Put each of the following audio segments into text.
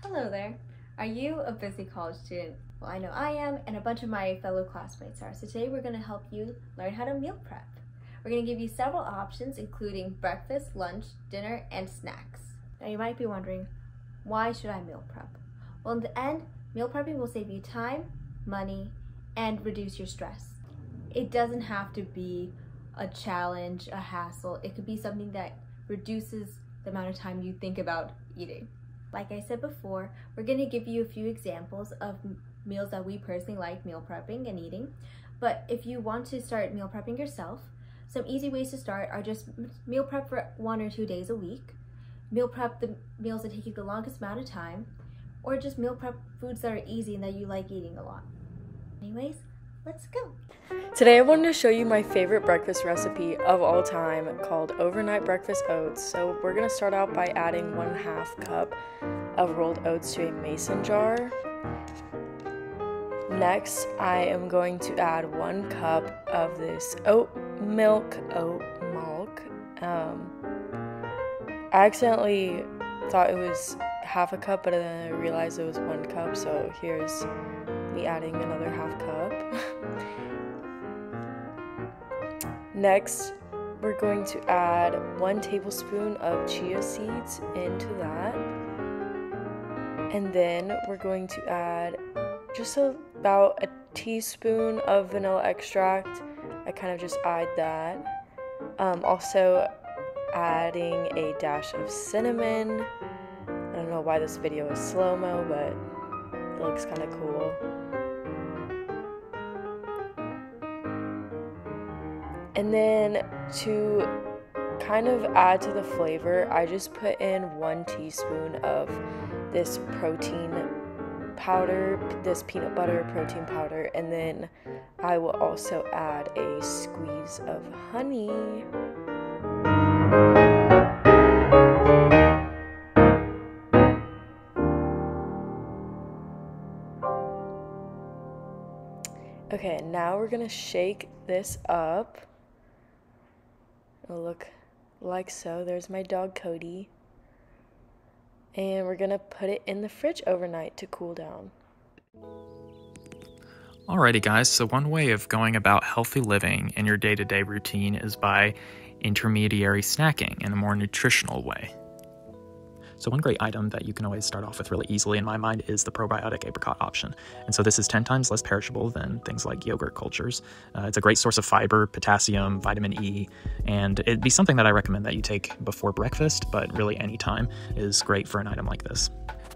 Hello there. Are you a busy college student? Well, I know I am, and a bunch of my fellow classmates are. So today we're going to help you learn how to meal prep. We're going to give you several options, including breakfast, lunch, dinner, and snacks. Now you might be wondering, why should I meal prep? Well, in the end, meal prepping will save you time, money, and reduce your stress. It doesn't have to be a challenge, a hassle. It could be something that reduces the amount of time you think about eating. Like I said before, we're going to give you a few examples of meals that we personally like meal prepping and eating. But if you want to start meal prepping yourself, some easy ways to start are just meal prep for 1 or 2 days a week, meal prep the meals that take you the longest amount of time, or just meal prep foods that are easy and that you like eating a lot. Anyways, let's go. Today I wanted to show you my favorite breakfast recipe of all time called overnight breakfast oats. So we're going to start out by adding 1/2 cup of rolled oats to a mason jar. Next, I am going to add 1 cup of this oat milk. I accidentally thought it was 1/2 cup, but then I realized it was 1 cup, so here's me adding another 1/2 cup. Next, we're going to add 1 tablespoon of chia seeds into that. And then we're going to add just about a teaspoon of vanilla extract. I kind of just eyed that. Also adding a dash of cinnamon. I don't know why this video is slow-mo, but it looks kind of cool. And then to kind of add to the flavor, I just put in 1 teaspoon of this protein powder, this peanut butter protein powder, and then I will also add a squeeze of honey. Okay, now we're gonna shake this up. It'll look like so. There's my dog Cody. And we're gonna put it in the fridge overnight to cool down. Alrighty guys, so one way of going about healthy living in your day-to-day routine is by intermediary snacking in a more nutritional way. So one great item that you can always start off with really easily in my mind is the probiotic apricot option. And so this is 10 times less perishable than things like yogurt cultures. It's a great source of fiber, potassium, vitamin E, and it'd be something that I recommend that you take before breakfast, but really any time is great for an item like this.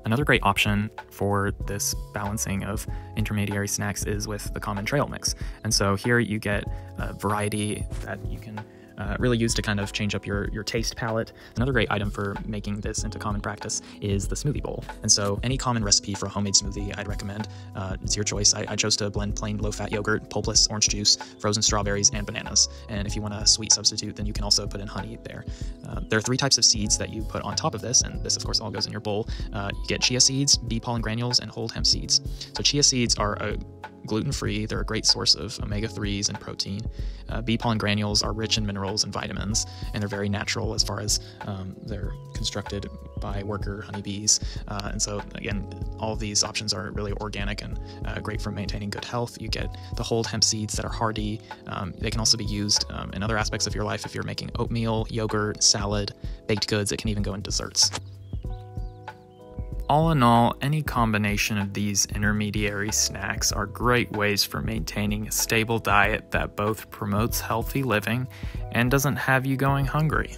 Another great option for this balancing of intermediary snacks is with the common trail mix. And so here you get a variety that you can really use to kind of change up your taste palette. Another great item for making this into common practice is the smoothie bowl. And so any common recipe for a homemade smoothie I'd recommend. It's your choice. I chose to blend plain low-fat yogurt, pulpless orange juice, frozen strawberries, and bananas. And if you want a sweet substitute, then you can also put in honey there. There are 3 types of seeds that you put on top of this, and this of course all goes in your bowl. You get chia seeds, bee pollen granules, and whole hemp seeds. So chia seeds are gluten-free. They're a great source of omega-3s and protein. Bee pollen granules are rich in minerals and vitamins, and they're very natural as far as they're constructed by worker honeybees. And so again, all of these options are really organic and great for maintaining good health. You get the whole hemp seeds that are hardy. They can also be used in other aspects of your life if you're making oatmeal, yogurt, salad, baked goods. It can even go in desserts. All in all, any combination of these intermediary snacks are great ways for maintaining a stable diet that both promotes healthy living and doesn't have you going hungry.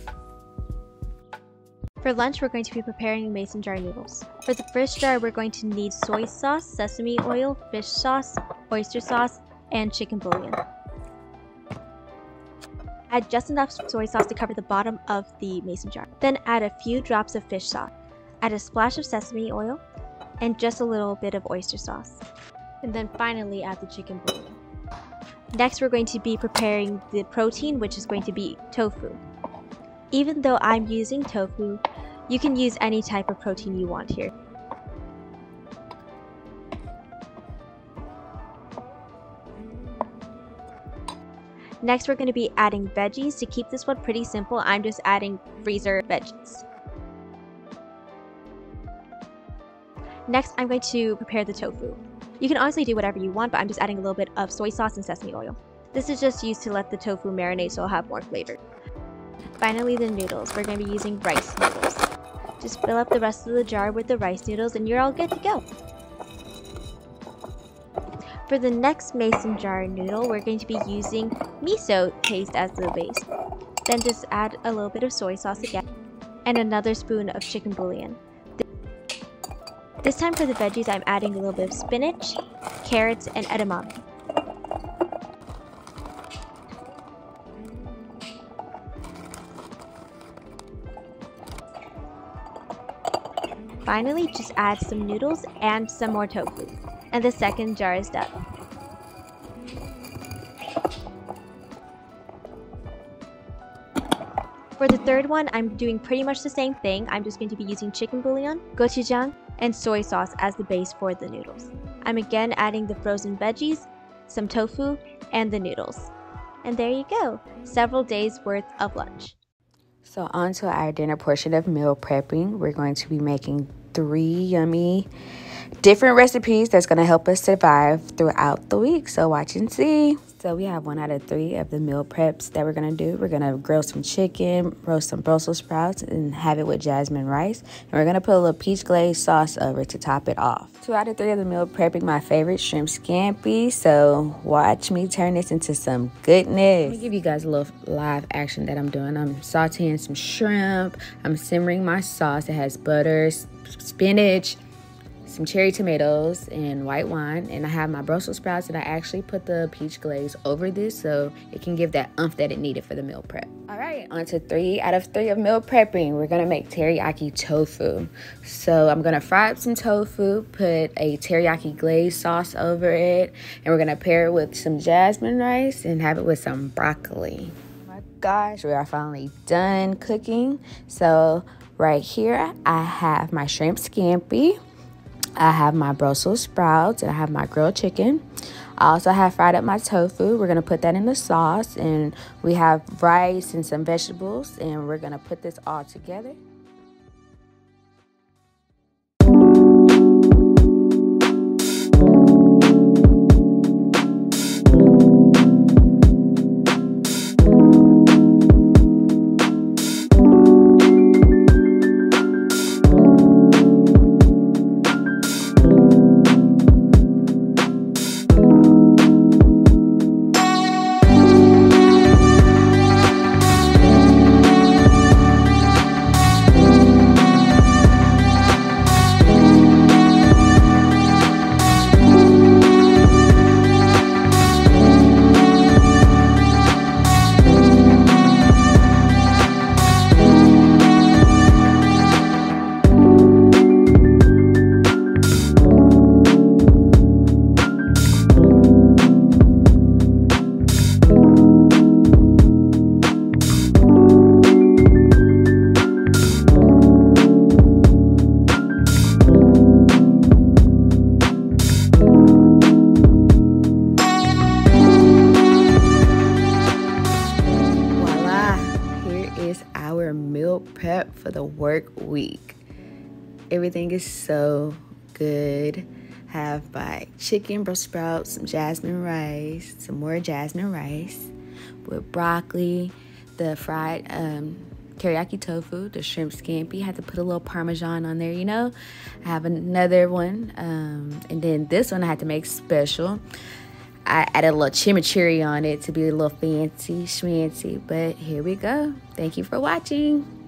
For lunch, we're going to be preparing mason jar noodles. For the first jar, we're going to need soy sauce, sesame oil, fish sauce, oyster sauce, and chicken bouillon. Add just enough soy sauce to cover the bottom of the mason jar. Then add a few drops of fish sauce. Add a splash of sesame oil, and just a little bit of oyster sauce. And then finally add the chicken bouillon. Next, we're going to be preparing the protein, which is going to be tofu. Even though I'm using tofu, you can use any type of protein you want here. Next, we're going to be adding veggies. To keep this one pretty simple, I'm just adding freezer veggies. Next, I'm going to prepare the tofu. You can honestly do whatever you want, but I'm just adding a little bit of soy sauce and sesame oil. This is just used to let the tofu marinate so it'll have more flavor. Finally, the noodles. We're going to be using rice noodles. Just fill up the rest of the jar with the rice noodles and you're all good to go. For the next mason jar noodle, we're going to be using miso paste as the base. Then just add a little bit of soy sauce again and another spoon of chicken bouillon. This time for the veggies, I'm adding a little bit of spinach, carrots, and edamame. Finally, just add some noodles and some more tofu. And the second jar is done. For the third one, I'm doing pretty much the same thing. I'm just going to be using chicken bouillon, gochujang, and soy sauce as the base for the noodles. I'm again adding the frozen veggies, some tofu, and the noodles. And there you go, several days worth of lunch. So on to our dinner portion of meal prepping. We're going to be making 3 yummy different recipes that's going to help us survive throughout the week. So watch and see. So we have 1 out of 3 of the meal preps that we're going to do. We're going to grill some chicken, roast some Brussels sprouts, and have it with jasmine rice. And we're going to put a little peach glaze sauce over to top it off. 2 out of 3 of the meal prepping, my favorite, shrimp scampi. So watch me turn this into some goodness. Let me give you guys a little live action that I'm doing. I'm sauteing some shrimp. I'm simmering my sauce. It has butter, spinach, some cherry tomatoes, and white wine. And I have my Brussels sprouts, and I actually put the peach glaze over this so it can give that oomph that it needed for the meal prep. All right, on to 3 out of 3 of meal prepping. We're gonna make teriyaki tofu. So I'm gonna fry up some tofu, put a teriyaki glaze sauce over it, and we're gonna pair it with some jasmine rice and have it with some broccoli. Oh my gosh, we are finally done cooking. So right here, I have my shrimp scampi. I have my Brussels sprouts, and I have my grilled chicken. I also have fried up my tofu. We're going to put that in the sauce, and we have rice and some vegetables, and we're going to put this all together. Prep for the work week. Everything is so good. Have my chicken, Brussels sprouts, some jasmine rice, some more jasmine rice with broccoli, the fried teriyaki tofu, the shrimp scampi. Had to put a little Parmesan on there, you know. I have another one, and then this one I had to make special. I added a little chimichurri on it to be a little fancy schmancy, but here we go. Thank you for watching.